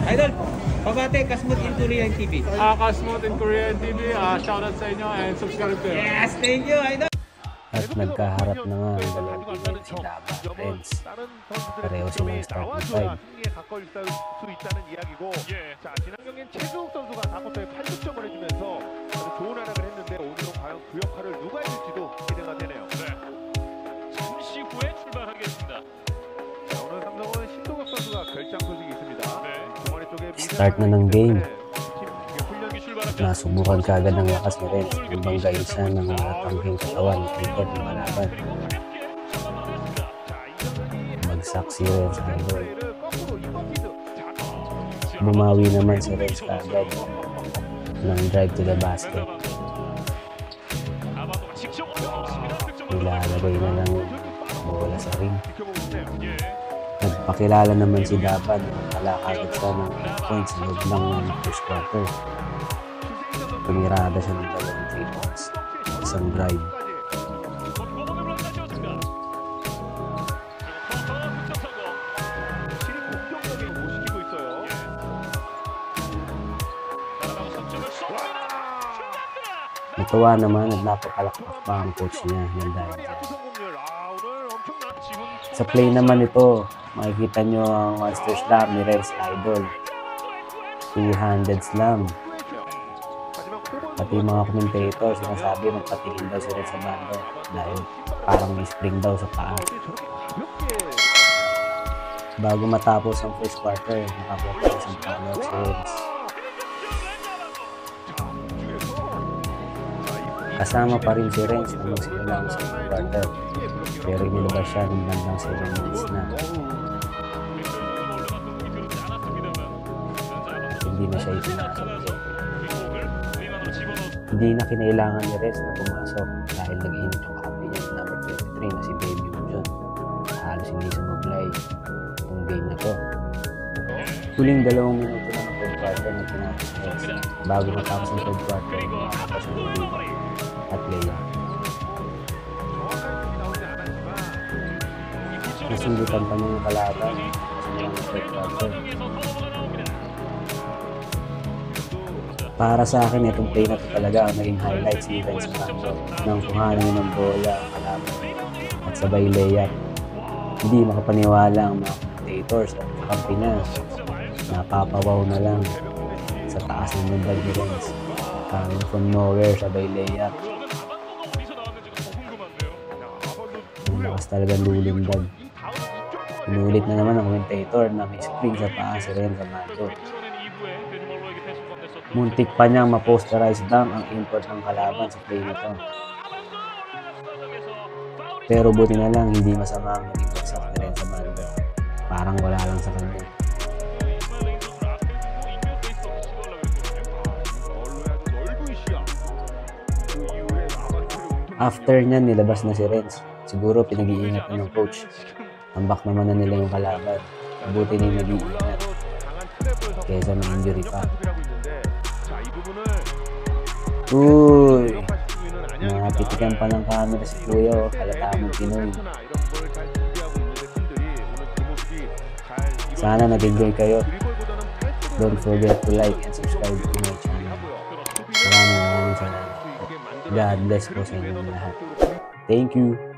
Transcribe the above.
Idol, pabate, Kasmut in Korean TV. Kasmut in Korean TV, shoutout sa inyo and subscribe kayo. Yes, thank you, Idol. At nagkaharap na nga ang dalawang team si Davao Reds. Pareho silang starting five. 자, 지난 경기엔 최주욱 선수가 4쿼터에 8득점을 해주면서 아주 좋은 활약을 했는데 오늘은 과연 그 역할을 누가 해줄지도 기대가 되네요. 네. 잠시 후에 출발하겠습니다. 자, 오늘 삼성은 신동엽 선수가 결장 소식이 있습니다. 네. 동아리 쪽에 Start na ng game. 훈련이 출발합니다. Nasubukan kaagad ng lakas ni Reds ang banggaisa ng matatangking katawan ng ikot ng kalaban. Bagsak si Reds idol. Bumawi naman si Reds kaagad ng drive to the basket. Nilalagay na lang bola sa ring. Nagpakilala naman si Daban na kalakagad siya ng 8 points sa loob ng first quarter. Tumirada siya ng dalawang 3 points. Isang drive. Natuwa naman at napapalakpak pa ang coach niya ng dahil dyan. Sa play naman ito, makikita nyo ang monster slam ni Reds idol. Two-handed slam. Pati mga commentator sinasabi magpatingin daw si Reds sa bando dahil parang may spring daw sa paa. Bago matapos ang first quarter, nakakuha pa isang foul si Reds. Kasama pa rin si Renz na magsimula ang second quarter, pero inilabas siya ng bandang 7 minutes na. Hindi na siya ipinasok. Hindi na kinailangan ni Renz na pumasok dahil nag-init yung copy niya ng number 23 na si Baby Mujon. Halos hindi sumablay itong game na to. Huling 2 minuto na ng third quarter na pinapos Renz. Bago matapos ang third quarter, makakapos ang rebound at layup. Nasundutan pa niya yung kalaban sa mga third quarter. Para sa akin, itong play na ito talaga ang naging highlights ni Renz Manso nang kuhanan niya ng bola ang kalaban at sabay layup. Hindi makapaniwala ang mga commentators at kakampi na. Napapawaw na lang sa taas ng mundag ni Renz. Coming from nowhere, sabay layup. Ang lakas talagang lulundag. Inulit na naman ang commentator na may screen sa paa si Renz Manso. Muntik pa niyang ma-posterize dunk ang import ng kalaban sa play na to. Pero buti na lang hindi masama ang naging bagsak ni Renz Manso. Parang wala lang sa kanya. After niyan, nilabas na si Renz. Siguro pinag-iingat na ng coach. Tambak naman na nila yung kalaban. Mabuti na yung nag-iingat kaysa may injury pa. Uy! Nakapitikan pa ng camera si Kuya o halata mong Pinoy. Sana nag-enjoy kayo. Don't forget to like and subscribe to my channel. Maraming salamat. God bless po sa inyong lahat. Thank you.